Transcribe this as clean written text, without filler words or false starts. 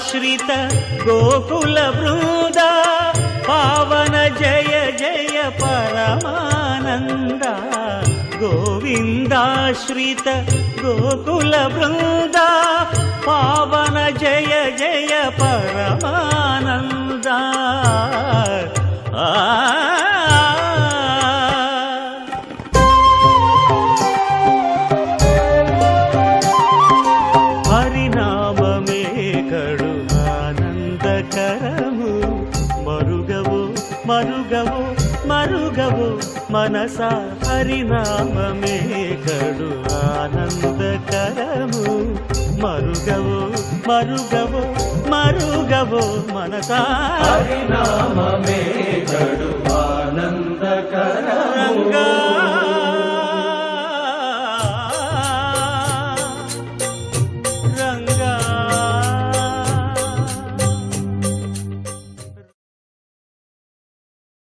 గోవిందాశ్రిత గోకుల బృంద పావన జయ జయ పరమానంద గోవిందాశ్రిత గోకుల బృంద పావన జయ జయ పరమానంద హరినామమే కడు ఆనందకరము మరుగవు మరుగవు మరుగవు మనసా హరినామమే కడు ఆనందకరము మరుగవు మరుగవు మరుగవు మనసా హరినామమే కడు